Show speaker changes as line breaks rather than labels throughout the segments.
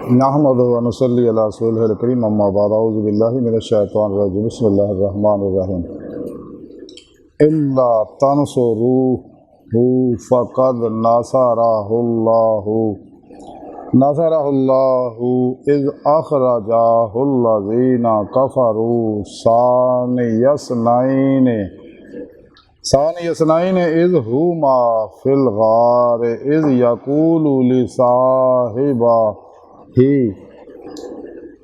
नहमदु व नसल्ली अला रसूलिल करीम अम्मा बाद अऊज़ु बिल्लाहि मिनश शैतानिर रजीम बिस्मिल्लाहिर रहमानिर रहीम इल्ला तंसुरूहु फ़क़द नसरहुल्लाहु इज़ अख़रजहुल्लज़ीना कफ़रू सानियस्नैन इज़ हुमा फ़िल ग़ार इज़ यक़ूलु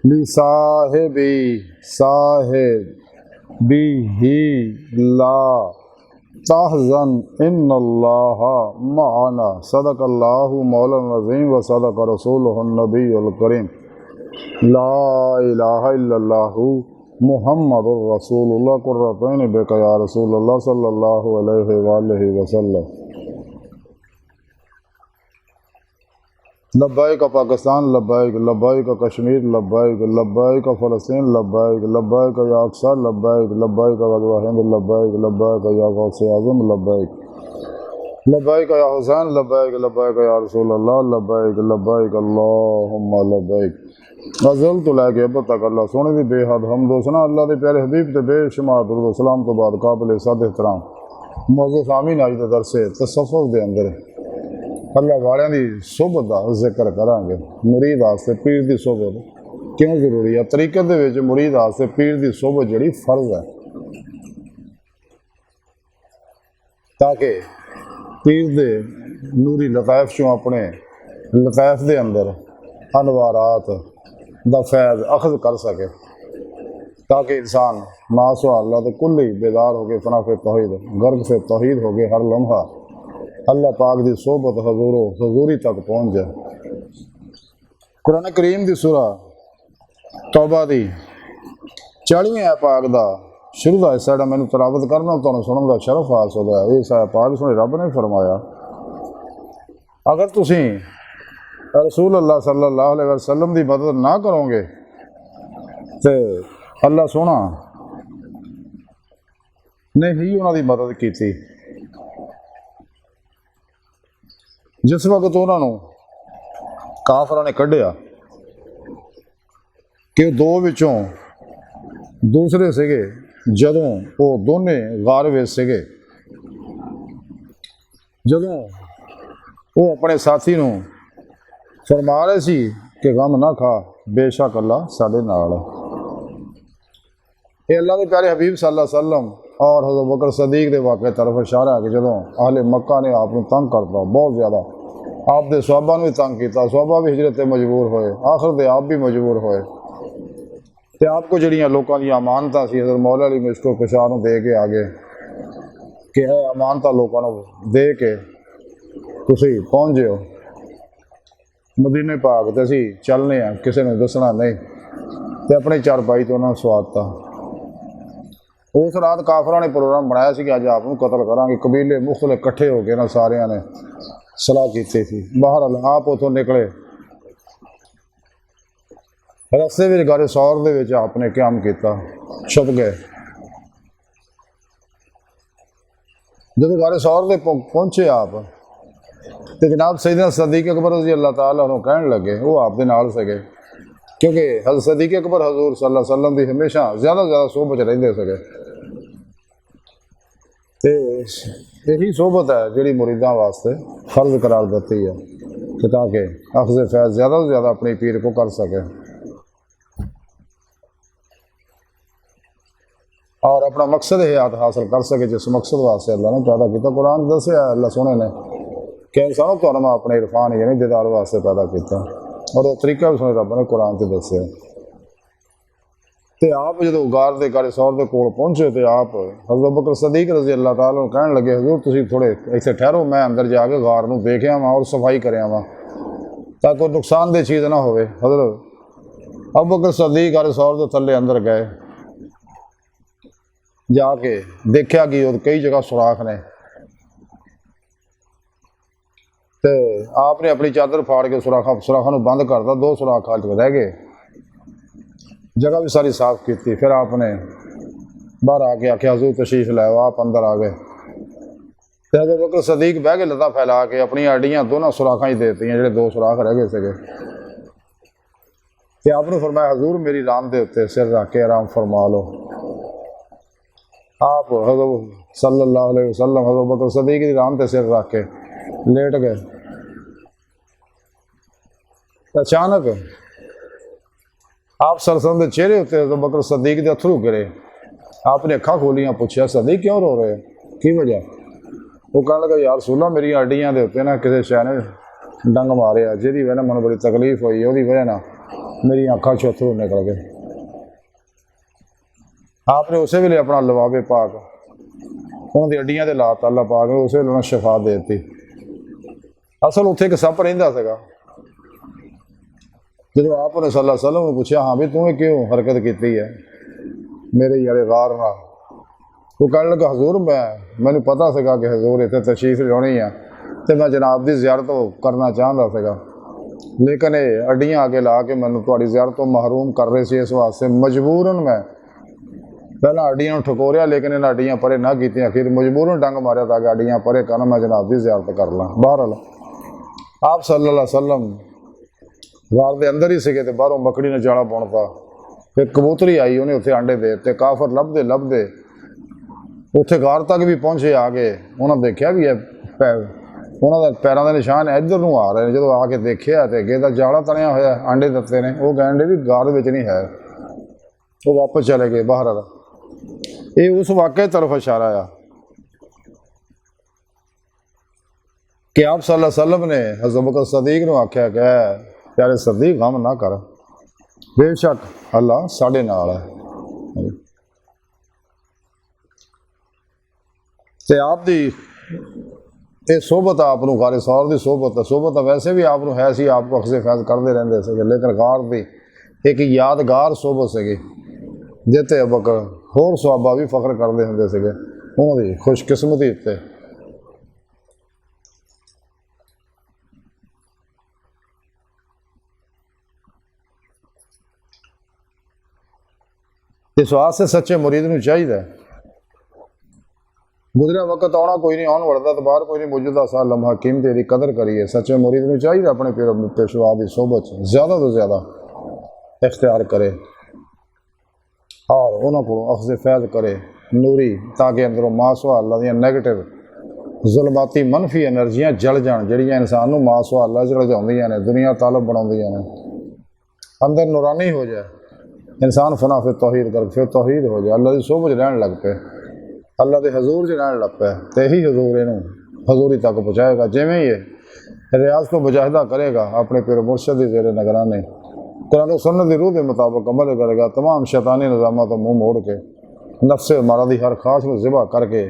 लिसाहिबिही ला तहज़न इन्नल्लाहा मअना सदक़ल्लाहु मौलाना अज़ीम व सदक़ रसूलुहुन नबियुल करीम ला इलाहा इल्लल्लाहु मुहम्मदुर रसूलुल्लाह कुर्रतैन बिका या रसूलल्लाह सल्लल्लाहु अलैहि वालैहि वसल्लम। लब्बाइक पाकिस्तान, लब्बाइक लब्बाइक कश्मीर, लब्बाइक लब्बाइक फ़लस्तीन, लब्बाइक लब्बाइक या अक्सा, लब्बाइक लब्बाइक ग़ज़वा हिंद, लब्बाइक लब्बाइक या गौसे आज़म, लब्बाइक लब्बाइक या हुसैन, लब्बाइक लब्बाइक या रसूल अल्लाह, लब्बाइक लब्बाइक अल्लाहुम्मा लब्बाइक। गज़ल तो लैके अब तक अल्लाह सोने दी बेहद हमद व सना अल्लाह दे प्यारे हबीब ते बेशुमार दुरूद व सलाम तो बाद काबिल सद एहतराम मौजूद सामीन अज दे दरसे तसव्वुफ़ दे अंदर अल्लाह वालियां दी सोहबत दा जिक्र करांगे। मुरीद वास्ते पीर दी सोहबत क्यों जरूरी है? तरीकत दे विच मुरीद वास्ते पीर दी सोहबत जिहड़ी फर्ज है, ताकि पीर दे नूरी लताइफ चों अपने लताइफ दे अंदर अनवारात दा फैज़ अखज़ कर सके, ताकि इंसान मासवा अल्लाह तो कुल ही बेदार हो गए, फना फे तौहीद गर्ग से तौहीद हो गए, हर लम्हा अल्लाह पाक दी सोहबत हजूरी तक पहुँच जाए। कुरान करीम दी सूरा तौबा दी 40वें आयत पाक दा शुरू का हिस्सा जो मैंने तलावत करना तो सुनने का शरफ हासिल है। इस आयत पाक सुने रब ने फरमाया, अगर तुसी रसूल अल्लाह सल्लल्लाहु अलैहि वसल्लम की मदद ना करोगे तो अल्लाह सोना ने ही उन्होंने मदद की। जिस वक्त उन्होंने काफरा ने कढ़िया कि दो विचों दूसरे सिगे, जदों वो दोने गार विच सिगे, जदों वो अपने साथी नूं फरमा रहे सी कि गम ना खा, बेशक अल्लाह साडे नाल है। ये अल्लाह के प्यारे हबीब सल्लल्लाहु अलैहि वसल्लम और हज़रत बकर सदीक के वाक़े तरफ इशारा है कि जदों अहले मक्का ने आपको तंग करता बहुत ज़्यादा, आप दे सहाबा ने भी तंग किया, सहाबा भी हिजरत मजबूर होए, आखिर दे आप भी मजबूर होए, तो आपको जड़ियाँ लोगों की अमानत सी हज़रत मौला अली मुश्किल कुशार दे के आ गए कि है अमानत लोगों को दे के तुसी पहुँच जाओ मदीने पाक, तो असी चलने हैं, किसी ने दसना नहीं, तो अपने चारपाई तो उन्होंने स्वादता। उस रात काफरा ने प्रोग्राम बनाया कि अज आप कतल करांगे, कबीले मुख्तलिफ इकट्ठे हो गए ना, सारिया ने सलाह की थी। बाहर आप उतों निकले, रस्ते में गारे सौर दे विच आपने क्याम किया, छुप गए। जब गारे सौर दे पहुंचे आप तो जनाब सैयदना सदीक अकबर रज़ी अल्लाह ताला अन्हु कहन लगे, वो आप दे नाल सके, क्योंकि हज़रत सदीक अकबर हजूर सल्लल्लाहु अलैहि वसल्लम की हमेशा ज़्यादा सोहबत रहिंदे सके। तो यही सोहबत है जी मुरीदा वास्ते फर्ज करार देती है कि ताकि अखज़ फैज़ ज़्यादा से ज़्यादा अपनी पीर को कर सके और अपना मकसद हयात हासिल कर सके, जिस मकसद वास्ते अल्लाह ने पैदा किया। कुरान दसिया अल्लाह सोने ने कि इंसानों तो मैं अपने इरफान यानी दीदार वास्ते पैदा किया, और वो तरीका भी सुने रब ने कुरान से दसिया। तो आप जो गार के गारे सौर के कोल पहुंचे तो आप हज़रत बकर सदीक रज़ी अल्लाह ताला कहन लगे, हजूर तुसीं थोड़े इत्थे ठहरो, मैं अंदर जाके गार नूं देख आवां और सफाई कर आवां ताकि कोई नुकसानदेह चीज़ ना होवे। हज़रत अबू बकर सदीक गारे सौर के थल्ले अंदर गए, जाके देखा कि कई जगह सुराख ने, तो आपने अपनी चादर फाड़ के सुराखों बंद करता, 2 सुराख रह गए, जगह भी सारी साफ की। फिर आपने बाहर आके आख्या हजूर तशरीफ लाओ, आप अंदर आ गए। तो हज़रत बकर सदीक बह के लत्तां फैला के अपनी हड्डियां दोनों सुराखां ही देती, जो 2 सुराख रह गए थे। ਤੇ आपने फरमाया हजूर मेरी राम के उत्ते सिर रख के आराम फरमा लो। आप हज़रत सल्लल्लाहु अलैहि वसल्लम हज़रत बकर सदीक की राम ते सिर रख के लेट गए। अचानक आप सरसम के चेहरे उत्ते हज़रत बकर सदीक के अथरू गिरे। आपने अखा खोलियां, पूछा सदीक क्यों रो रहे, की वजह? वो कह लगा यार रसूला मेरी हड्डियां के उत्ते ना किसी शै ने डंग मारिया, जिहदी वजह मैंने बड़ी तकलीफ हुई, उसकी वजह ना मेरी अखा चो अथरू निकल गए। आपने उस वेले अपना लवाबे पाक उन्होंने हड्डियां ते लाता, अल्लाह पाक ने उस वेले शफा दे दी। असल उत्थे एक सप रहिंदा सीगा। जो आपने सल्लल्लाहु अलैहि वसल्लम ने पूछा हाँ भी तू क्यों हरकत की है मेरे यारे गार ना, वो कह लगा हजूर मैनू पता सीगा कि हजूर इतने तशरीफ लानी है तो मैं जनाब की ज़ियारत करना चाहता सीगा, लेकिन ये हड्डियां आगे ला के मैनू तुहाडी ज़ियारत तो महरूम कर रहे थे, इस वास्ते मजबूरन मैं पहला हड्डियां ठकोरिया, लेकिन इन हड्डियां परे ना की, आखिर मजबूरन डंग मारिया ताकि हड्डियां परे कर मैं जनाब की ज़ियारत कर ला। बहरहाल आप सल्लल्लाहु अलैहि वसल्लम गार के अंदर ही सीगे ते बाहरों मकड़ी ने जाला बुनता, फिर कबूतरी आई उन्हें उत्थे आंडे दे ते काफर लभदे लभदे उत्थे गार तक भी पहुंचे आ गए। उन्होंने देखा भी है उन्होंने पैरों के निशान इधर नूं आ रहे हैं, जो आके देखा तो अगे का जाला तनिया होया आंडे दत्ते ने, वो कहते भी गार विच नहीं है, वो वापस चले गए बाहर। ये उस वाक़े तरफ इशारा आ कि आप सल्लल्लाहु अलैहि वसल्लम ने हज़रत बकर सदीक नूं आख्या कि प्यारे सदीक गम ना कर, बेशक अल्लाह साडे नाल है। ते आप दी ये सोबत आपनूं गारे सौर की सोबत सोबत वैसे भी आपनूं है सी, आपको अक्से फैज करते रहते थे, लेकिन गार की एक यादगार सोबत सीगी जिते बकर होर सहाबा भी फख्र करते होंदे सीगे उन्होंने खुशकिस्मती उत्ते। इस वास्ते सच्चे मुरीद नूं चाहिए गुजरिया वक्त आना कोई नहीं, आने वाला तो बाहर कोई नहीं, मौजूदा सा लम्हा कीमती दी कदर करिए। सच्चे मुरीद नूं चाहिए अपने पेशवा की सोबत ज़्यादा तो ज़्यादा इख्तियार करे और उन्होंने को अखज़ फैज़ करे नूरी, ताकि अंदरों मासवा अल्लाह दी नैगेटिव जुल्माती मनफी एनर्जियाँ जल जान जिहड़ियां इंसान नूं मासवा अल्लाह जल जाउंदियां ने, दुनिया तालब बनाउंदियां ने, अंदर नूरानी हो जाए इंसान फना फिर तौहीद कर फिर तौहीद हो जाए, अल्लाह की सोबत रहन लग पे, अल्लाह के हजूर च रहन लग पे, तो यही हजूर इनू हजूरी तक पहुँचाएगा। जिमें ये रियाज को मुजाहिदा करेगा अपने पीर मुर्शद की ज़ेरे निगरानी कुरान और सुन्नत की रूह के मुताबिक अमल करेगा, तमाम शैतानी निज़ामां तो मुँह मोड़ के नफ्स मारा की हर ख्वाहिश को ज़िबा करके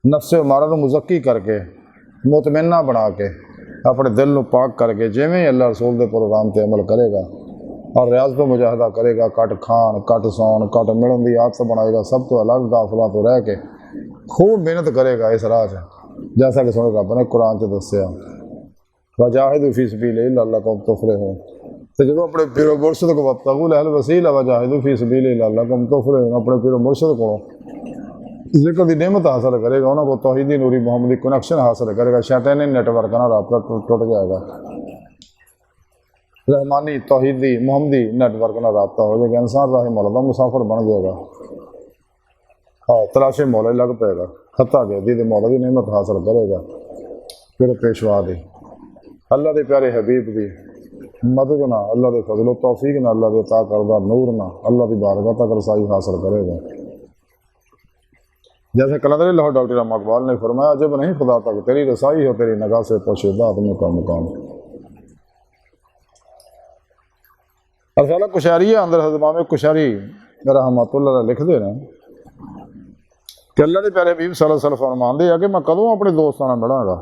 नफ्स मारा को मुज़क्की करके मुतमन्ना बना के अपने दिल को पाक करके जिमें अल्लाह रसूल के प्रोग्राम पर अमल करेगा और रियाज को मुजाहिदा करेगा, कट खान कट सौन कट मिलन की आदत बनाएगा, सब तो अलग गाफला तो रह के खूब मेहनत करेगा इस राह जैसा कि सुने रब ने कुरान च दसिया वजाहिदू फी सबीलिल्लाह लअल्लकुम तुफलिहून। तो जो अपने पीरो मुर्शद को वब्तगू लहल वसीला वजाहिदू फी सबीलिल्लाह लअल्लकुम तुफलिहून अपने पीरो मुर्शद को जिक्र की नेमत हासिल करेगा, उन्होंने को तौहीदी नूरी मोहम्मदी कनेक्शन हासिल करेगा, शैतानी नेटवर्क ना रबता टुट जाएगा, रहमानी तौहीदी मोहम्मदी नेटवर्क ना रबता हो जाएगा, इंसान राह मौला का मुसाफिर बन जाएगा। हाँ तलाशे मौला लग पेगा, खत्ता गया दी मौला की नेमत हासिल करेगा, फिर पेशवा दी अल्लाह के प्यारे हबीब की मदद ना, अल्लाह के फजलो तौफीक ना, अल्लाह के अता करदा नूर ना, अल्लाह की बारगाह तक रसाई हासिल करेगा। जैसे कलंदर लाहौर डॉक्टर रहमत इकबाल ने फरमाया, जब नहीं खुदा तक तेरी रसाई हो तेरी नगाह से पोशीदा आदमी का मुकाम। अरसाला कुशारिया अंदर हजमाम कुशारी रहमतुल्लाह लिखते हैं कि अल्लाह के प्यारे हबीब सल्लल्लाहु अलैहि वसल्लम फरमाते हैं कि मैं कदों अपने दोस्तां नाल मिलांगा।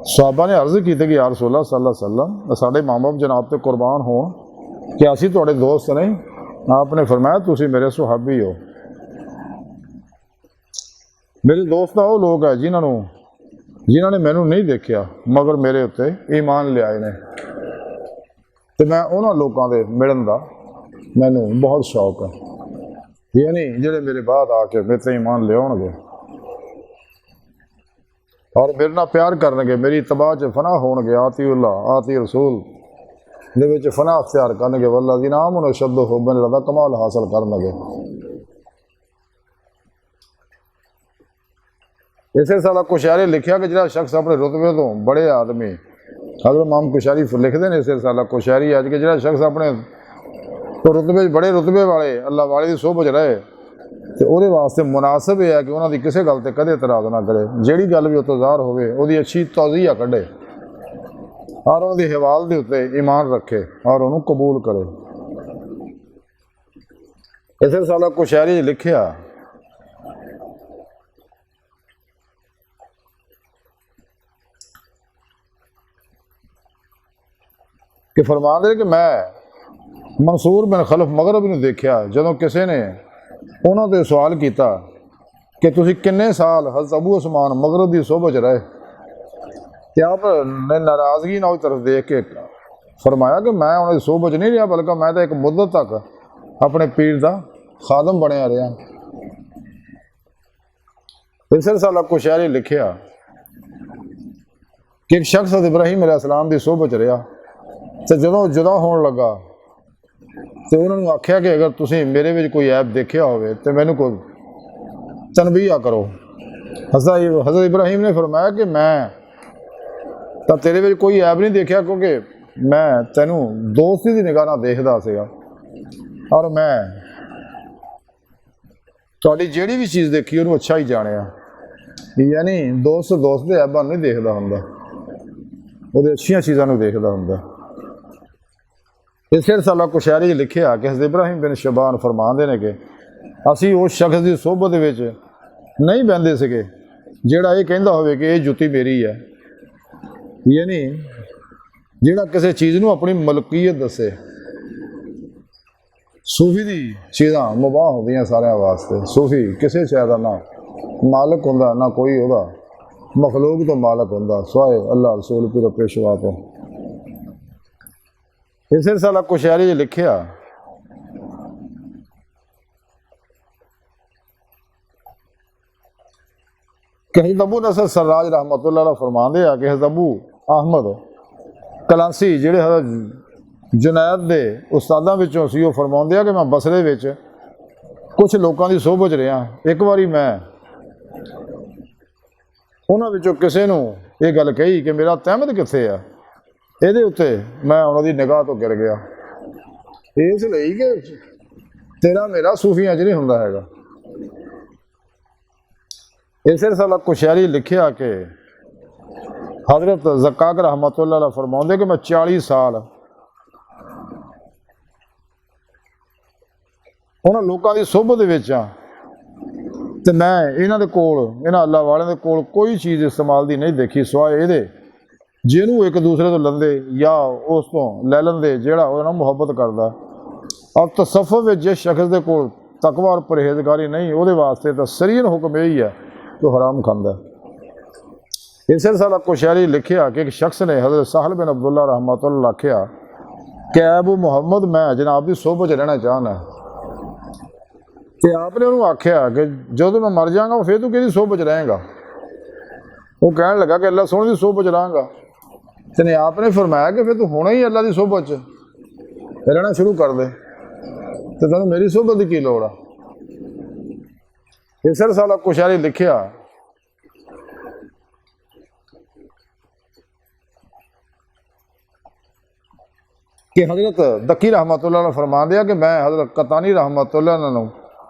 साहबा ने अर्ज़ की कि या रसूल अल्लाह सल्लल्लाहु अलैहि वसल्लम साडे माँ बाप जनाब ते कुर्बान हो, क्या असीं तुहाडे दोस्त नहीं? आपने फरमाया तुसीं मेरे सुहाबी हो। मेरे दोस्त वो लोग है जिन्होंने मैनू नहीं देखा मगर मेरे उत्ते ईमान लियाए ने, तो मैं उन्होंने लोगों के मिलन का मैनू बहुत शौक है, ये नहीं जेडे मेरे बाद आके मेरे ते ईमान लियाउणगे और मेरे नाल प्यार करनगे, मेरी इत्तबा च फना होणगे, आती उल्लाह आती रसूल ਦੇ ਵਿੱਚ ਫਨਾ ਅਖਤਿਆਰ ਕਰਨਗੇ, ਵੱਲਜ਼ੀਨਾ ਆਮਨੂ ਅਸ਼ੱਦੁ ਹੁੱਬਨ ਲਿल्लाह ਕਮਾਲ ਹਾਸਲ ਕਰਨਗੇ। ਇਸੇ ਸਾਲਾ ਕੁਸ਼ਾਰੀ ਲਿਖਿਆ ਕਿ ਜਿਹੜਾ ਸ਼ਖਸ ਆਪਣੇ ਰੁਤਬੇ ਤੋਂ ਬੜੇ ਆਦਮੀ, ਹਜ਼ਰਤ ਇਮਾਮ ਕੁਸ਼ਾਰੀ ਲਿਖਦੇ ਨੇ ਇਸੇ ਸਾਲਾ ਕੁਸ਼ਾਰੀ ਅੱਜ ਕਿ ਜਿਹੜਾ ਸ਼ਖਸ ਆਪਣੇ ਰੁਤਬੇ ਬੜੇ ਰੁਤਬੇ ਵਾਲੇ ਅੱਲਾਹ ਵਾਲੇ ਦੀ ਸੋਭਤ ਰਹੇ ਤੇ ਉਹਦੇ ਵਾਸਤੇ ਮੁਨਾਸਬ ਇਹ ਹੈ ਕਿ ਉਹਨਾਂ ਦੀ ਕਿਸੇ ਗੱਲ ਤੇ ਕਦੇ ਇਤਰਾਜ਼ ਨਾ ਕਰੇ, ਜਿਹੜੀ ਗੱਲ ਵੀ ਉਹ ਤੋਂ ਜ਼ਾਹਰ ਹੋਵੇ ਉਹਦੀ ਅੱਛੀ ਤੌਜ਼ੀਆ ਕੱਢੇ ਔਰ ਉਹਦੀ ਹਵਾਲ ਦੇ ਉੱਤੇ ਈਮਾਨ ਰੱਖੇ ਔਰ ਉਹਨੂੰ ਕਬੂਲ ਕਰੇ। ਇਸੇ ਸਾਲਾ ਕੁਸ਼ਾਰੀ ਲਿਖਿਆ ਕਿ ਫਰਮਾਉਂਦੇ ਕਿ ਮੈਂ ਮਨਸੂਰ ਬਿਨ ਖਲਫ ਮਗਰਬੀ ਨੂੰ ਦੇਖਿਆ, ਜਦੋਂ ਕਿਸੇ ਨੇ ਉਹਨਾਂ ਤੋਂ ਸਵਾਲ ਕੀਤਾ ਕਿ ਤੁਸੀਂ ਕਿੰਨੇ ਸਾਲ ਹਜ਼ਰਤ ਅਬੂ ਉਸਮਾਨ ਮਗਰਬ ਦੀ ਸੋਭਤ 'ਚ ਰਹੇ, ਤੇ ਆਪ ਨੇ ਨਾਰਾਜ਼ਗੀ ਨਾਲ ਉਸ ਤਰਫ ਦੇਖ ਕੇ ਫਰਮਾਇਆ ਕਿ ਮੈਂ ਉਹਨਾਂ ਦੀ ਸੋਭਤ 'ਚ ਨਹੀਂ ਰਿਹਾ, ਬਲਕਿ ਮੈਂ ਤਾਂ ਇੱਕ ਮੁੱਦਤ ਤੱਕ ਆਪਣੇ ਪੀਰ ਦਾ ਖਾਦਮ ਬਣਿਆ ਰਿਹਾ। ਇਸੇ ਸਾਲਾ ਕੁਸ਼ਾਰੀ ਲਿਖਿਆ ਕਿ ਇੱਕ ਸ਼ਖਸ ਇਬਰਾਹੀਮ अलैहिस्सलाम ਦੀ ਸੋਭਤ 'ਚ ਰਿਹਾ ਤੇ ਜਦੋਂ ਜੁਦਾ ਹੋਣ ਲੱਗਾ ਤੇ ਉਹਨਾਂ ਨੂੰ ਆਖਿਆ ਕਿ ਅਗਰ ਤੁਸੀਂ ਮੇਰੇ ਵਿੱਚ ਕੋਈ ਐਬ ਦੇਖਿਆ ਹੋਵੇ ਤੇ ਮੈਨੂੰ ਕੋਈ ਤਨਬੀਹਾ ਕਰੋ। ਹਜ਼ਰਤ ਇਬਰਾਹੀਮ ਨੇ ਫਰਮਾਇਆ ਕਿ ਮੈਂ ਤਾਂ ਤੇਰੇ ਵਿੱਚ ਕੋਈ ਐਬ ਨਹੀਂ ਦੇਖਿਆ, ਕਿਉਂਕਿ ਮੈਂ ਤੈਨੂੰ ਦੋਸਤੀ ਦੀ ਨਿਗਾਹ ਨਾਲ ਦੇਖਦਾ ਸੀਗਾ ਔਰ ਮੈਂ ਤੁਹਾਡੀ ਜਿਹੜੀ ਵੀ ਚੀਜ਼ ਦੇਖੀ ਉਹਨੂੰ ਅੱਛਾ ਹੀ ਜਾਣਿਆ, ਯਾਨੀ ਦੋਸਤ ਦੇ ਐਬਾਂ ਨਹੀਂ ਦੇਖਦਾ ਹੁੰਦਾ, ਉਹਦੇ ਅੱਛੀਆਂ ਚੀਜ਼ਾਂ ਨੂੰ ਦੇਖਦਾ ਹੁੰਦਾ। ਇਸੇ ਸਾਲਾ ਕੁਸ਼ਾਰੀ ਲਿਖਿਆ ਕਿ ਹਜ਼ਰਤ ਇਬਰਾਹੀਮ ਬਿਨ ਸ਼ਬਾਨ ਫਰਮਾਉਂਦੇ ਨੇ ਕਿ ਅਸੀਂ ਉਸ ਸ਼ਖਸ ਦੀ ਸੋਭਤ ਦੇ ਵਿੱਚ ਨਹੀਂ ਬਹਿੰਦੇ ਸੀਗੇ ਜਿਹੜਾ ਇਹ ਕਹਿੰਦਾ ਹੋਵੇ ਕਿ ਇਹ ਜੁੱਤੀ ਮੇਰੀ ਹੈ, ਯਾਨੀ ਜਿਹੜਾ ਕਿਸੇ ਚੀਜ਼ ਨੂੰ ਆਪਣੀ ਮਲਕੀਅਤ ਦੱਸੇ। ਸੂਫੀ ਦੀ ਚੀਜ਼ਾਂ ਮੁਬਾਹ ਹੁੰਦੀਆਂ ਸਾਰਿਆਂ ਵਾਸਤੇ, ਸੂਫੀ ਕਿਸੇ ਸ਼ੈ ਦਾ ਨਾ ਮਾਲਕ ਹੁੰਦਾ ਨਾ ਕੋਈ ਉਹਦਾ ਮਖਲੂਕ ਤੋਂ ਮਾਲਕ ਹੁੰਦਾ ਸਿਵਾਏ ਅੱਲਾਹ ਰਸੂਲ ਪੀਰ ਪੇਸ਼ਵਾ ਤੋਂ। ਇਸੇ ਸਾਲਾ ਕੁਸ਼ਾਰੀ ਲਿਖਿਆ ਕਿ ਹਜ਼ਰਤ ਅਬੂ ਨਸਰ ਸਰਰਾਜ रहमतुल्लाह अलैह ਫਰਮਾਉਂਦੇ ਆ ਕਿ ਹਜ਼ਰਤ ਅਬੂ ਅਹਿਮਦ ਕਲਾਂਸੀ ਜਿਹੜੇ ਹਜ਼ਰਤ ਜੁਨੈਦ ਦੇ ਉਸਤਾਦਾਂ ਵਿੱਚੋਂ ਸੀ, ਉਹ ਫਰਮਾਉਂਦੇ ਆ ਕਿ ਮੈਂ ਬਸਰੇ ਵਿੱਚ ਕੁਛ ਲੋਕਾਂ ਦੀ ਸੋਭਤ 'ਚ ਰਿਹਾ। ਇੱਕ ਵਾਰੀ ਮੈਂ ਉਹਨਾਂ ਵਿੱਚੋਂ ਕਿਸੇ ਨੂੰ ਇਹ ਗੱਲ ਕਹੀ ਕਿ ਮੇਰਾ ਤਹਿਮਦ ਕਿੱਥੇ ਆ, ਇਹਦੇ ਉੱਤੇ ਮੈਂ ਉਹਨਾਂ ਦੀ ਨਿਗਾਹ ਤੋਂ ਗਿਰ ਗਿਆ, ਇਸ ਲਈ ਕਿ ਤੇਰਾ ਮੇਰਾ ਸੂਫੀਆਂ 'ਚ ਨਹੀਂ ਹੁੰਦਾ ਹੈਗਾ। ਇਸੇ ਸਾਲਾ ਕੁਸ਼ਾਰੀ ਲਿਖਿਆ ਕਿ ਹਜ਼ਰਤ ਜ਼ਕਾਕ रहमतुल्लाह अलैह फरमाਉਂਦੇ ਕਿ मैं 40 ਸਾਲ ਉਹਨਾਂ ਲੋਕਾਂ ਦੀ ਸੋਭਤ ਦੇ ਵਿੱਚ ਆ ਤੇ ਮੈਂ ਇਹਨਾਂ ਦੇ ਕੋਲ, ਇਹਨਾਂ ਅੱਲਾਹ ਵਾਲਿਆਂ ਦੇ ਕੋਲ ਕੋਈ ਚੀਜ਼ ਇਸਤੇਮਾਲ ਦੀ ਨਹੀਂ ਦੇਖੀ ਸਿਵਾਏ ਇਹਦੇ ਜਿਹਨੂੰ ਇੱਕ ਦੂਸਰੇ ਤੋਂ ਲੈਂਦੇ ਜਾਂ ਉਸ ਤੋਂ ਲੈ ਲੈਂਦੇ ਜਿਹੜਾ ਉਹਦੇ ਨਾਲ ਮੁਹੱਬਤ ਕਰਦਾ। ਔਰ ਤਸੱਫੁਫ ਵਿੱਚ ਜਿਸ ਸ਼ਖਸ ਦੇ ਕੋਲ ਤਕਵਾ ਔਰ ਪਰਹੇਜ਼ਗਾਰੀ ਨਹੀਂ, ਉਹਦੇ ਵਾਸਤੇ ਤਾਂ ਸਰੀਰ ਹੁਕਮ ਇਹ ਹੀ ਹੈ ਕਿ ਹਰਾਮ ਖਾਂਦਾ। ਇਸੇ ਸਾਲਾ ਕੁਸ਼ਾਰੀ ਲਿਖਿਆ ਕਿ ਇੱਕ ਸ਼ਖਸ ਨੇ ਹਜ਼ਰਤ ਸਾਹਲ ਬਿਨ ਅਬਦੁल्ला रहमतुल्लाह ਆਖਿਆ ਕਿ ਅਬੂ ਮੁਹੰਮਦ ਮੈਂ ਜਨਾਬ ਦੀ ਸੋਭਤ 'ਚ ਰਹਿਣਾ ਚਾਹੁੰਦਾ, ਤੇ ਆਪ ਨੇ ਉਹਨੂੰ ਆਖਿਆ ਕਿ ਜਦੋਂ ਮੈਂ ਮਰ ਜਾਵਾਂਗਾ ਫਿਰ ਤੂੰ ਕਿਹਦੀ ਸੋਭਤ 'ਚ ਰਹੇਗਾ। ਉਹ ਕਹਿਣ ਲੱਗਾ ਕਿ ਅੱਲਾਹ ਸੋਹਣੇ ਦੀ ਸੋਭਤ 'ਚ ਰਹਾਂਗਾ, ਤੇ ਨੇ ਆਪ ਨੇ ਫਰਮਾਇਆ ਕਿ ਫਿਰ ਤੂੰ ਹੁਣੇ ਹੀ ਅੱਲਾਹ ਦੀ ਸੋਭਤ 'ਚ ਰਹਿਣਾ ਸ਼ੁਰੂ ਕਰ ਦੇ, ਤੇ ਤੈਨੂੰ ਮੇਰੀ ਸੋਭਤ ਦੀ ਕੀ ਲੋੜ ਆ। ਇਸੇ ਸਾਲਾ ਕੁਸ਼ਾਰੀ ਲਿਖਿਆ ਕਿ ਹਜ਼ਰਤ ਦਕੀ रहमतुल्लाह अलैह ਫਰਮਾਉਂਦੇ ਆ ਕਿ ਮੈਂ ਹਜ਼ਰਤ ਕਤਾਨੀ रहमतुल्लाह अलैह ਨੂੰ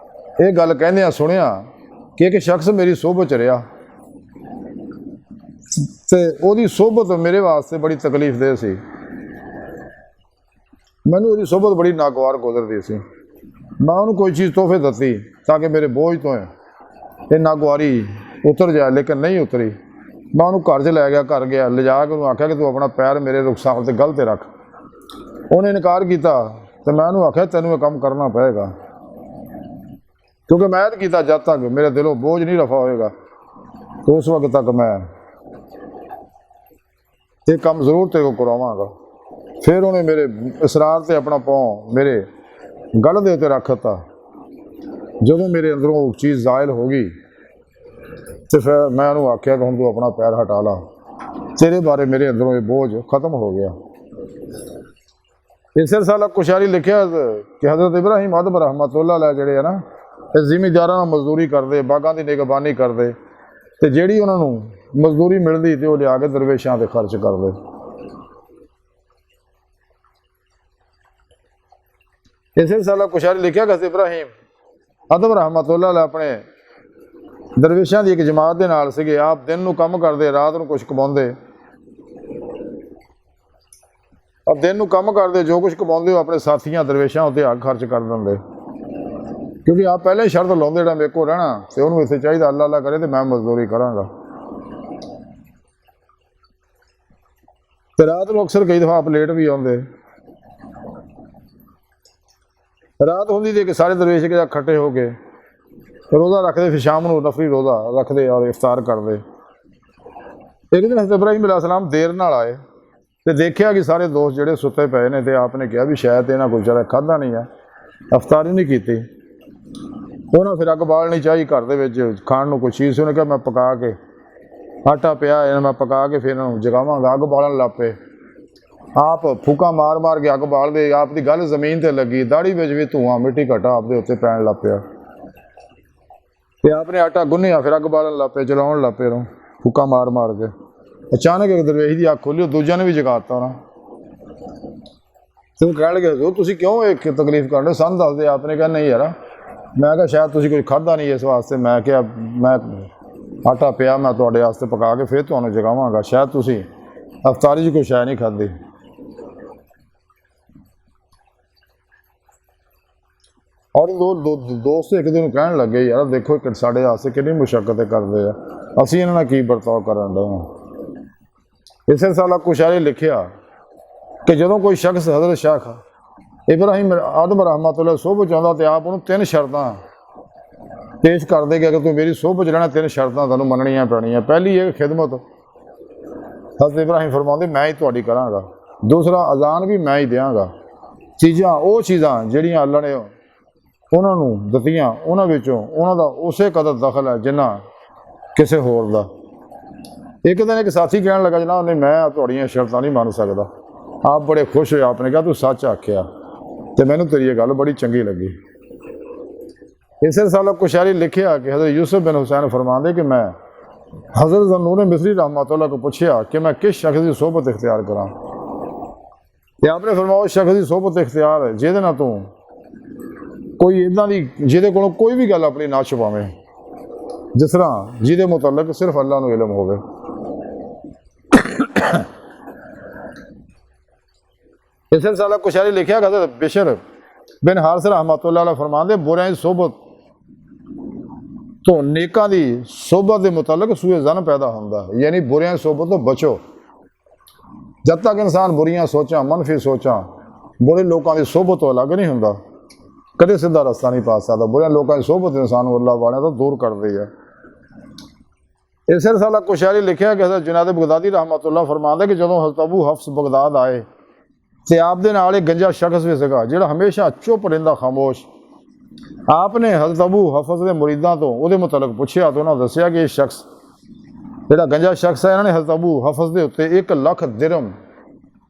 ਇਹ ਗੱਲ ਕਹਿੰਦਿਆਂ ਸੁਣਿਆ ਕਿ ਇੱਕ ਸ਼ਖਸ ਮੇਰੀ ਸੋਭਤ 'ਚ ਰਿਹਾ ਤੇ ਉਹਦੀ ਸੋਭਤ ਮੇਰੇ ਵਾਸਤੇ ਬੜੀ ਤਕਲੀਫਦੇਹ ਸੀ, ਮੈਨੂੰ ਉਹਦੀ ਸੋਭਤ ਬੜੀ ਨਾਗਵਾਰ ਗੁਜ਼ਰਦੀ ਸੀ। ਮੈਂ ਉਹਨੂੰ ਕੋਈ ਚੀਜ਼ ਤੋਹਫੇ ਦਿੱਤੀ ਤਾਂ ਕਿ ਮੇਰੇ ਬੋਝ ਤੋਂ ਇਹ ਨਾਗਵਾਰੀ ਉਤਰ ਜਾਏ, ਲੇਕਿਨ ਨਹੀਂ ਉਤਰੀ। ਮੈਂ ਉਹਨੂੰ ਘਰ 'ਚ ਲੈ ਗਿਆ, ਘਰ ਗਿਆ, ਲਿਜਾ ਕੇ ਉਹਨੂੰ ਆਖਿਆ ਕਿ ਤੂੰ ਆਪਣਾ ਪੈਰ ਮੇਰੇ ਰੁਖਸਾਰ 'ਤੇ ਗਲ੍ਹ 'ਤੇ ਰੱਖ। ਉਹਨੇ ਇਨਕਾਰ ਕੀਤਾ ਤੇ ਮੈਂ ਉਹਨੂੰ ਆਖਿਆ ਤੈਨੂੰ ਇਹ ਕੰਮ ਕਰਨਾ ਪਏਗਾ, ਕਿਉਂਕਿ ਮੈਂ ਤਾਂ ਕੀਤਾ ਜਦ ਤੱਕ ਮੇਰੇ ਦਿਲੋਂ ਬੋਝ ਨਹੀਂ ਰਫਾ ਹੋਏਗਾ तो उस वक्त तक मैं ये काम जरूर तेरे को करवावांगा। फिर उन्हें मेरे इसरार से अपना पाँव मेरे गल दे उत्ते रख दिता। जो मेरे अंदरों चीज़ ज़ायल होगी तो फिर मैं उन्होंने आख्या कि हुण तू अपना पैर हटा ला, तेरे बारे मेरे अंदरों ये बोझ खत्म हो गया। इस रिसाला कुशारी लिखिया कि हज़रत इब्राहिम आदम रहमतुल्लाह अलैह जिहड़े है ना ਜ਼ਿਮੀਂਦਾਰਾਂ ਨਾਲ ਮਜ਼ਦੂਰੀ ਕਰਦੇ, ਬਾਗਾਂ ਦੀ ਨਿਗਰਾਨੀ ਕਰਦੇ, ਤੇ ਜਿਹੜੀ ਉਹਨਾਂ ਨੂੰ ਮਜ਼ਦੂਰੀ ਮਿਲਦੀ ਤੇ ਉਹ ਲਿਆ ਕੇ ਦਰਵੇਸ਼ਾਂ ਤੇ ਖਰਚ ਕਰਦੇ। ਇਸੇ ਸਾਲਾ ਕੁਸ਼ਾਰੀ ਲਿਖਿਆ ਕਿ ਇਬਰਾਹੀਮ ਆਦਮ ਰਹਿਮਤੁल्लाह अलैह ਆਪਣੇ ਦਰਵੇਸ਼ਾਂ ਦੀ ਇੱਕ ਜਮਾਤ ਦੇ ਨਾਲ ਸੀਗੇ। ਆਪ ਦਿਨ ਨੂੰ ਕੰਮ ਕਰਦੇ, ਰਾਤ ਨੂੰ ਕੁਛ ਕਮਾਉਂਦੇ। ਆਪ ਦਿਨ ਨੂੰ ਕੰਮ ਕਰਦੇ, ਜੋ ਕੁਛ ਕਮਾਉਂਦੇ ਉਹ ਆਪਣੇ ਸਾਥੀਆਂ ਦਰਵੇਸ਼ਾਂ ਉੱਤੇ ਹੱਕ ਖਰਚ ਕਰ ਦਿੰਦੇ, ਕਿਉਂਕਿ ਆਪ ਪਹਿਲਾਂ ਹੀ ਸ਼ਰਤ ਲਾਉਂਦੇ ਜਿਹੜਾ ਮੇਰੇ ਕੋਲ ਰਹਿਣਾ ਤੇ ਉਹਨੂੰ ਇੱਥੇ ਚਾਹੀਦਾ ਅੱਲਾ ਅੱਲਾ ਕਰੇ ਤੇ ਮੈਂ ਮਜ਼ਦੂਰੀ ਕਰਾਂਗਾ। ਤੇ ਰਾਤ ਨੂੰ ਅਕਸਰ ਕਈ ਦਫਾ ਆਪ ਲੇਟ ਵੀ ਆਉਂਦੇ। ਰਾਤ ਹੁੰਦੀ ਤੇ ਕਿ ਸਾਰੇ ਦਰਵੇਸ਼ ਇਕੱਠੇ ਹੋ ਕੇ ਰੋਜ਼ਾ ਰੱਖਦੇ, ਫਿਰ ਸ਼ਾਮ ਨੂੰ ਨਫਲੀ ਰੋਜ਼ਾ ਰੱਖਦੇ ਔਰ ਇਫਤਾਰ ਕਰਦੇ। ਇੱਕ ਦਿਨ ਹਜ਼ਰਤ ਇਬਰਾਹੀਮ अलैहिस्सलाम ਦੇਰ ਨਾਲ ਆਏ ਤੇ ਦੇਖਿਆ ਕਿ ਸਾਰੇ ਦੋਸਤ ਜਿਹੜੇ ਸੁੱਤੇ ਪਏ ਨੇ, ਤੇ ਆਪ ਨੇ ਕਿਹਾ ਵੀ ਸ਼ਾਇਦ ਇਹਨਾਂ ਕੋਈ ਵਿਚਾਰਾ ਖਾਧਾ ਨਹੀਂ ਹੈ, ਇਫਤਾਰੀ ਨਹੀਂ ਕੀਤੀ। ਉਹਨਾਂ ਫਿਰ ਅੱਗ ਬਾਲਣੀ ਚਾਹੀ ਘਰ ਦੇ ਵਿੱਚ, ਖਾਣ ਨੂੰ ਕੋਈ ਚੀਜ਼ ਸੀ। ਉਹਨੇ ਕਿਹਾ ਮੈਂ ਪਕਾ ਕੇ, ਆਟਾ ਪਿਆ ਇਹਨਾਂ ਮੈਂ ਪਕਾ ਕੇ ਫਿਰ ਇਹਨਾਂ ਨੂੰ ਜਗਾਵਾਂਗਾ। ਅੱਗ ਬਾਲਣ ਲੱਗ ਪਏ। ਆਪ ਫੂਕਾਂ ਮਾਰ ਮਾਰ ਕੇ ਅੱਗ ਬਾਲਦੇ। ਆਪ ਦੀ ਗੱਲ ਜ਼ਮੀਨ ਤੇ ਲੱਗੀ, ਦਾੜੀ ਵਿੱਚ ਵੀ ਧੂਆਂ ਮਿੱਟੀ ਘਟਾ ਆਪਦੇ ਉੱਤੇ ਪੈਣ ਲੱਗ ਪਿਆ। ਤੇ ਆਪ ਨੇ ਆਟਾ ਗੁੰਨਿਆ, ਫਿਰ ਅੱਗ ਬਾਲਣ ਲੱਗ ਪਏ, ਚਲਾਉਣ ਲੱਗ ਪਏ ਉਹਨੂੰ ਫੂਕਾਂ ਮਾਰ ਮਾਰ ਕੇ। ਅਚਾਨਕ ਇੱਕ ਦਰਵੇਸ਼ ਦੀ ਅੱਖ ਖੋਲ੍ਹੀ, ਉਹ ਦੂਜਿਆਂ ਨੇ ਵੀ ਜਗਾਤਾ ਉਹਨਾਂ। ਤੇ ਉਹ ਕਹਿਣ ਲੱਗੇ ਹਜ਼ੂਰ ਤੁਸੀਂ ਕਿਉਂ ਇੱਕ ਤਕਲੀਫ ਕਰ ਰਹੇ ਹੋ, ਸਾਨੂੰ ਦੱਸਦੇ। ਆਪ ਨੇ ਕਿਹਾ ਨਹੀਂ ਯਾਰ, ਮੈਂ ਕਿਹਾ ਸ਼ਾਇਦ ਤੁਸੀਂ ਕੁਝ ਖਾਧਾ ਨਹੀਂ ਇਸ ਵਾਸਤੇ, ਮੈਂ ਕਿਹਾ ਮੈਂ ਆਟਾ ਪਿਆ ਮੈਂ ਤੁਹਾਡੇ ਵਾਸਤੇ ਪਕਾ ਕੇ ਫਿਰ ਤੁਹਾਨੂੰ ਜਗਾਵਾਂਗਾ, ਸ਼ਾਇਦ ਤੁਸੀਂ ਅਫਤਾਰੀ 'ਚ ਕੋਈ ਸ਼ੈ ਨਹੀਂ ਖਾਧੀ। ਔਰ ਦੋਸਤ ਇੱਕ ਦਿਨ ਕਹਿਣ ਲੱਗੇ ਯਾਰ ਦੇਖੋ ਸਾਡੇ ਵਾਸਤੇ ਕਿੰਨੀ ਮੁਸ਼ੱਕਤ ਕਰਦੇ ਆ, ਅਸੀਂ ਇਹਨਾਂ ਨਾਲ ਕੀ ਵਰਤਾਓ ਕਰਨ ਦੇ ਹਾਂ। ਇਸੇ ਸਾਲਾ ਕੁਸ਼ਾਰੀ ਲਿਖਿਆ ਕਿ ਜਦੋਂ ਕੋਈ ਸ਼ਖਸ ਹਜ਼ਰਤ ਸ਼ਾਹ ਇਬਰਾਹੀਮ ਆਦਮ ਰਹਿਮਤੁल्लाह ਸੋਭਤ ਚਾਹੁੰਦਾ ਤੇ ਆਪ ਉਹਨੂੰ 3 ਸ਼ਰਤਾਂ ਪੇਸ਼ ਕਰਦੇ ਕਿ ਅਗਰ ਤੂੰ ਮੇਰੀ ਸੋਭਤ ਰਹਿਣਾ 3 ਸ਼ਰਤਾਂ ਤੁਹਾਨੂੰ ਮੰਨਣੀਆਂ ਪੈਣੀਆਂ। ਪਹਿਲੀ ਇਹ ਖਿਦਮਤ, ਹਜ਼ਰਤ ਇਬਰਾਹੀਮ ਫਰਮਾਉਂਦੇ ਮੈਂ ਹੀ ਤੁਹਾਡੀ ਕਰਾਂਗਾ। ਦੂਸਰਾ ਅਜ਼ਾਨ ਵੀ ਮੈਂ ਹੀ ਦਿਆਂਗਾ। ਚੀਜ਼ਾਂ ਉਹ ਚੀਜ਼ਾਂ ਜਿਹੜੀਆਂ ਅੱਲਾ ਨੇ ਉਹਨਾਂ ਨੂੰ ਦਿੱਤੀਆਂ ਉਹਨਾਂ ਵਿੱਚੋਂ ਉਹਨਾਂ ਦਾ ਉਸੇ ਕਦਰ ਦਖਲ ਹੈ ਜਿੰਨਾ ਕਿਸੇ ਹੋਰ ਦਾ। ਇੱਕ ਦਿਨ ਇੱਕ ਸਾਥੀ ਕਹਿਣ ਲੱਗਾ ਜਨਾਬ ਨਹੀਂ ਮੈਂ ਤੁਹਾਡੀਆਂ ਸ਼ਰਤਾਂ ਨਹੀਂ ਮੰਨ ਸਕਦਾ। ਆਪ ਬੜੇ ਖੁਸ਼ ਹੋਏ, ਆਪਨੇ ਕਿਹਾ ਤੂੰ ਸੱਚ ਆਖਿਆ ਤੇ ਮੈਨੂੰ ਤੇਰੀ ਇਹ ਗੱਲ ਬੜੀ ਚੰਗੀ ਲੱਗੀ। ਇਸੇ ਰਸਾਲਾ ਕੁਸ਼ਾਰੀ ਲਿਖਿਆ ਕਿ ਹਜ਼ਰਤ ਯੂਸੁਫ ਬਿਨ ਹੁਸੈਨ ਫਰਮਾਉਂਦੇ ਕਿ ਮੈਂ ਹਜ਼ਰਤ ਜ਼ੰਨੂਨ ਮਿਸਰੀ रहमतुल्लाह को ਪੁੱਛਿਆ ਕਿ ਮੈਂ ਕਿਸ ਸ਼ਖਸ ਦੀ ਸੋਹਬਤ ਇਖਤਿਆਰ ਕਰਾਂ ਤੇ ਆਪਨੇ ਫਰਮਾਇਆ ਉਸ ਸ਼ਖਸ ਦੀ ਸੋਹਬਤ ਇਖਤਿਆਰ ਹੈ ਜਿਹਦੇ ਨਾਲ ਤੂੰ ਕੋਈ ਇੱਦਾਂ ਦੀ ਜਿਹਦੇ ਕੋਲੋਂ ਕੋਈ ਵੀ ਗੱਲ ਆਪਣੀ ਨਾ ਛੁਪਾਵੇਂ, ਜਿਸ ਤਰ੍ਹਾਂ ਜਿਹਦੇ ਮੁਤਲਕ ਸਿਰਫ ਅੱਲਾ ਨੂੰ ਇਲਮ ਹੋਵੇ। इस रसाला कुशारी लिखा हज़रत बिशर बिन हारिस रहमतुल्लाह अलैह फरमाते बुरियां दी सोहबत तो नेकां दी सोहबत के मुतलक सूए जन पैदा होंदा, यानी बुरियां दी सोहबत तो बचो। जब तक इंसान बुरियां सोचां मनफी सोचां बुरे लोगों की सोहबत तो अलग नहीं होंदा, कदे सीधा रास्ता नहीं पा सकता। बुरे लोगों की सोहबत इंसान अल्लाह वाले तो दूर कर दी है। इस रसाला कुशारी लिखा कि हज़रत जुनैद बगदादी रहमतुल्लाह फरमाते कि जदों हज़रत अबू हफ्स बगदाद आए ਤੇ ਆਪ ਦੇ ਨਾਲ ਇੱਕ ਗੰਜਾ ਸ਼ਖਸ ਵੀ ਸੀਗਾ ਜਿਹੜਾ ਹਮੇਸ਼ਾ ਚੁੱਪ ਰਹਿੰਦਾ, ਖਾਮੋਸ਼। ਆਪ ਨੇ ਹਜ਼ਰਤ ਅਬੂ ਹਫਸ ਦੇ ਮੁਰੀਦਾਂ ਤੋਂ ਉਹਦੇ ਮੁਤਲਕ ਪੁੱਛਿਆ ਤਾਂ ਉਹਨਾਂ ਦੱਸਿਆ ਕਿ ਇਹ ਸ਼ਖਸ ਜਿਹੜਾ ਗੰਜਾ ਸ਼ਖਸ ਹੈ ਇਹਨਾਂ ਨੇ ਹਜ਼ਰਤ ਅਬੂ ਹਫਸ ਦੇ ਉੱਤੇ 1 ਲੱਖ ਦਿਰਹਮ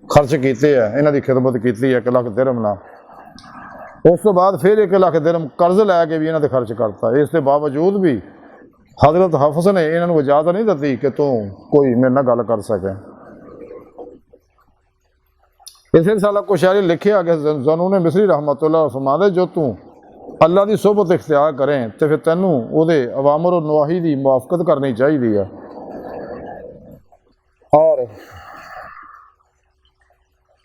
ਖਰਚ ਕੀਤੇ ਹੈ, ਇਹਨਾਂ ਦੀ ਖਿਦਮਤ ਕੀਤੀ ਹੈ 1 ਲੱਖ ਦਿਰਹਮ ਨਾਲ। ਉਸ ਤੋਂ ਬਾਅਦ ਫਿਰ 1 ਲੱਖ ਦਿਰਹਮ ਕਰਜ਼ ਲੈ ਕੇ ਵੀ ਇਹਨਾਂ ਤੇ ਖਰਚ ਕਰਤਾ। ਇਸ ਦੇ ਬਾਵਜੂਦ ਵੀ ਹਜ਼ਰਤ ਹਫਸ ਨੇ ਇਹਨਾਂ ਨੂੰ ਇਜਾਜ਼ਤ ਨਹੀਂ ਦਿੱਤੀ ਕਿ ਤੂੰ ਕੋਈ ਮੇਰੇ ਨਾਲ ਗੱਲ ਕਰ ਸਕੇ। इस रसाला कुशारी लिखिया कि ज़नून मिस्री रहमतुल्लाह फरमाते जो तू अल्लाह की सोहबत इख्तियार करें तो फिर तैनू उहदे अवामर और नवाही की मुआफ़कत करनी चाहिए है और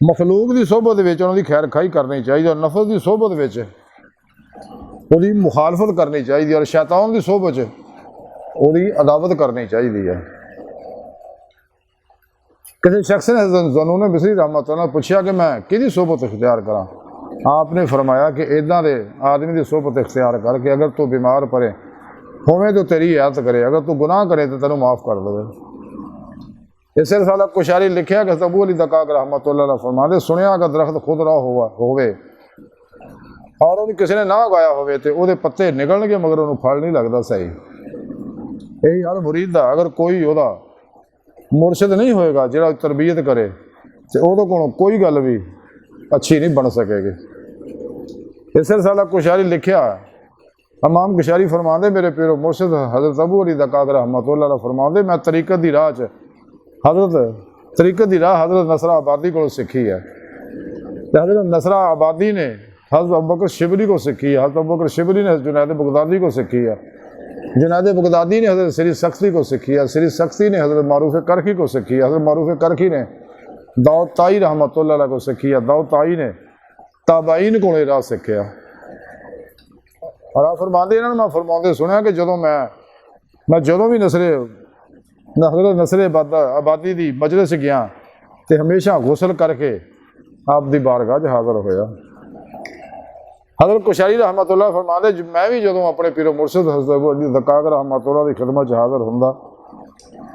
मखलूक की सोहबत विच उन्हां दी खैर खाई करनी चाहिए और नफस की सोहबत विच उहदी मुखालफत करनी चाहिए और शैतान की सोहबत उहदी अदावत करनी चाहिए है। किसी शख्स ने ज़नून मिस्री रहमतुल्लाह पूछा कि मैं किहदी सोहबत इख्तियार करा। आपने फरमाया कि इदां दे आदमी की सोहबत इख्तियार कर कि अगर तू बीमार पड़े होवे तो तेरी हियात करे, अगर तू गुनाह करे तो तेनू माफ़ कर देवे। इस रसाला कुशारी लिखिया कि अबू अली दकाक रहमतुल्लाह अलैह फरमाते सुनिया अगर दरख्त खुद रहा होवे और उन्हें किसी ने ना उगाया होवे तो उहदे पत्ते निकलणगे मगर उन्हें फल नहीं लगता सही। यही हर मुरीद दा अगर कोई उहदा मुरशद नहीं होएगा जिहड़ा तरबीयत करे तो उहदे कोलों कोई गल भी अच्छी नहीं बन सकेगी। इस रिसाला कुशारी लिखिया इमाम कुशारी फरमाते मेरे पीरो मुर्शिद हज़रत अबू अली दकाक रहमतुल्लाह फरमाते मैं तरीकत दी राह च तरीकत दी राह हज़रत नसरा आबादी को सीखी है। हज़रत नसरा आबादी ने हज़रत अबू बकर शिबली को सीखी है, हज़रत अबू बकर शिबली ने जुनैद बगदादी को सीखी है, जुनैद बगदादी ने हज़रत सरी सख्ती को सीखी है, सरी सख्ती ने हज़रत मारूफ करखी को सीखी है, हज़रत मारूफ करखी ने दाऊद ताई रहमतुल्लाह को सीखी है, दाऊद ताई ने ताबाइन को राह सीखिया। और आप फरमाते इन्होंने मैं फरमाते सुनिया कि जो भी नसरे आबादी की मजलिस गया तो हमेशा गुसल करके आप दी बारगाह च हाज़र होया। हज़रत कुशारी रहमतुल्लाह फरमाते मैं भी जो अपने पीरो मुर्शिद हज़रत दकाक रहमतुल्लाह की खिदमत च हाज़र हुंदा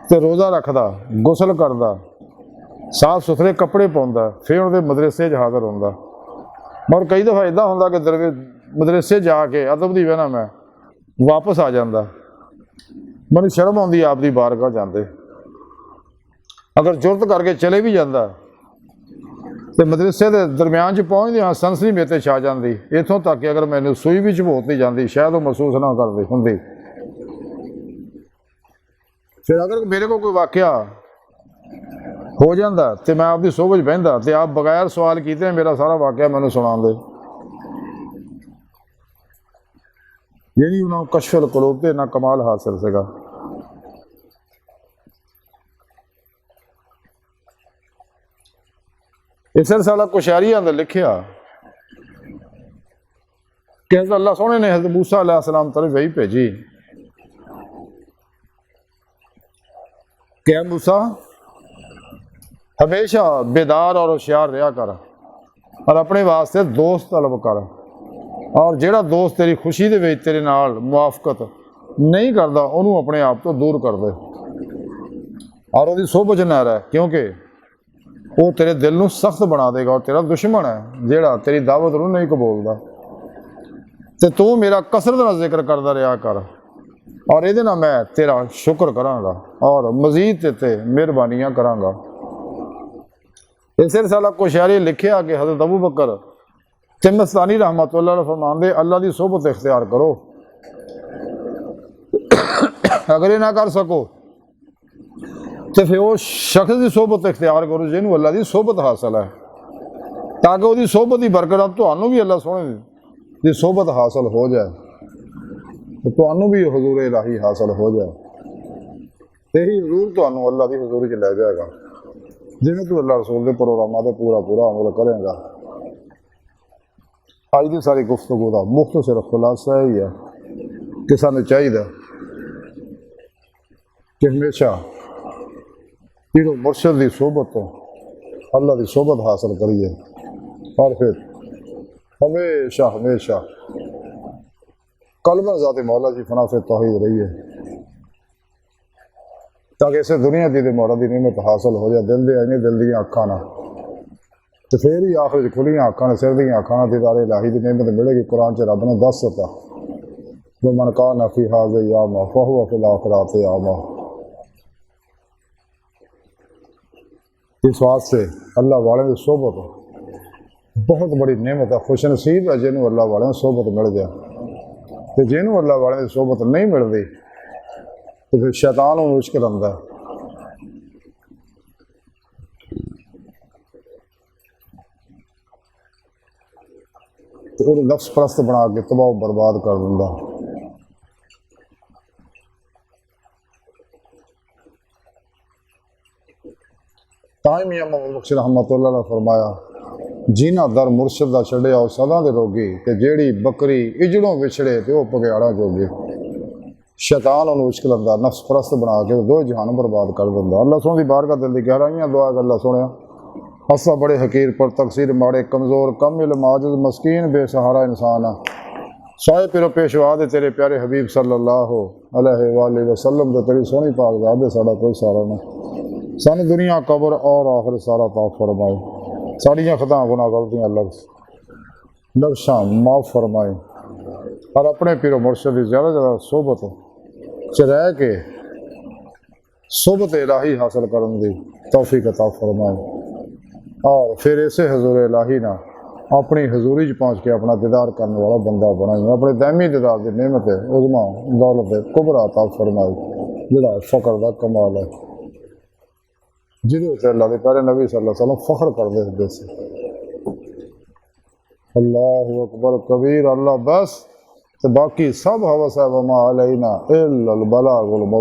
तो रोज़ा रखदा, गुसल करदा, साफ सुथरे कपड़े पाउंदा, फिर उहदे मदरसे च हाज़र हुंदा। मगर कई दफ़ा इदा हुंदा कि मदरसे जाके अदब की वजह मैं वापस आ जाता, मैनूं शर्म आउंदी आपदी बारगाह जाते। अगर जुरत करके चले भी जाता तो मदरसे के दरम्यान च पहुँचते हाँ सनसनी मेरे ते छा जाती, इत्थों तक कि अगर मैंने सूई भी झबोती जाती शायद वो महसूस ना करती होंगी। फिर अगर मेरे को कोई वाकया हो जाता तो मैं आपकी सोबत बहता तो आप बगैर सवाल किए मेरा सारा वाकया मैनूं सुना दे। यही उन्होंने कशफल कुलूब ते ना कमाल हासिल सेगा। इस रिसाला कुशारी अंदर लिखिया कि हज़रत अल्लाह सोहने ने हज़रत मूसा अलैहिस्सलाम तरफ वही भेजी कि मूसा हमेशा बेदार और होशियार रहा कर और अपने वास्ते दोस्त तलब कर, और जेड़ा दोस्त तेरी खुशी दे विच तेरे नाल मुआफकत नहीं करता उन्होंने अपने आप तो दूर कर दे और उसकी सोबत ना रह, क्योंकि वो तेरे दिल नूं सख्त बना देगा और तेरा दुश्मन है जेड़ा तेरी दावत नूं नहीं कबूलदा। तो तू मेरा कसरत नाल जिक्र करता रहा कर और ये मैं तेरा शुक्र करांगा और मजीद ते मेहरबानियां करांगा। इस रिसाला कुशारी लिखिया कि हज़रत अबू बकर तिमस्तानी रहमतुल्लाह फरमांदे अल्लाह की सोबत इख्तियार करो, अगर ये ना कर सको तो फिर वो शख्स की सोबत इख्तियार करो जिन्होंने अल्लाह की सोबत हासिल है, ताकि वो सोबत की बरकत तुहानू भी अल्लाह सोहने की सोबत हासिल हो जाए तो तुहानू भी हजूर इलाही हासिल हो जाए। यही हजूर तुहानू अल्लाह की हजूरी च लै जाएगा जिन्हें तू अल्लाह रसूल के प्रोग्रामों पर पूरा पूरा अमल करेगा। अज की सारी गुफ्तगू का मुख्तसर खुलासा यही है कि सानू चाहिए कि हमेशा पीरो मुर्शद की सोबत तो अल्लाह की सोबत हासिल करिए और फिर हमेशा हमेशा कलमा ज़ात मौला की फना से तौहीद रहिए, ताकि इसे दुनिया की मौला की नियमत हासिल हो जाए। दिल दे आईने दिल दियाँ अखां ना तो फिर ही आखिर खुलियाँ अखां ने सिर दियाँ अखां ना दीदारे इलाही की नियमत मिलेगी। कुरान च रब ने दस दिता वो मन का नफी हाज़ यामा फहुवा फिल आखिरात यामा। इस वास्ते अल्लाह वाले की सोबत बहुत बड़ी नेमत है, खुश नसीब है जिन्होंने अल्लाह वाले सोबत मिल जाए। तो जिन्होंने अल्लाह वाले की सोबत नहीं मिलती तो फिर शैतान उन्हें मुश्किल आंदा है। तो उन्हें नफ्स परस्त बना के तबाह बर्बाद कर दिंदा। ताई मियां मोहम्मद बख्श रहमतुल्लाह ने फरमाया जिन्ना दर मुर्शद का छड़िया वो सदा दे रोगी ते जेड़ी बकरी इजड़ों विछड़े तो वह पगयाड़ा जोगी। शैतान उन्हें मुश्किल आंदा नफ्स परस्त बना के दो जहान बर्बाद कर दिंदा। अल्लाह सोहनी दी बारगाह दिल दी गहराइयां दुआ कर अल्लाह सोहणिया हसा बड़े हकीर पर तकसीर माड़े कमज़ोर कम इल्म आजिज़ मस्कीन बेसहारा इंसान साए पिरो पेशवा दे तेरे प्यारे हबीब सल्लल्लाहु अलैहि वसल्लम दे तेरी सोहनी पाक ज़ात दे साडा कोई सारा ना सानू दुनिया कब्र और आखिर सारा ताफ फरमाए। साड़ियाँ खता गुनाह गलतियाँ अल्लाह नक्शा माफ़ फरमाए और अपने पीरो मुर्शद की ज़्यादा ज़्यादा सोबत च रह के सोबत इलाही हासिल करने की तौफीक अता फरमाए। और फिर इसे हजूर इलाही ना अपनी हजूरी च पहुँच के अपना दीदार करने वाला बंदा बनाई, अपने दैमी दीदार की नेमत उजमा दौलत कुबरा अता फरमाई, जिहड़ा फकर का कमाल है, जिहदे ते अल्लाह दे प्यारे नबी सल्लल्लाहु अलैहि वसल्लम फख्र करदे हुंदे सी। अल्लाहु अकबर कबीर, अल्लाह बस, तो बाकी सब हवस है, वमा अलैना इल्लल बलागुल मुबीन।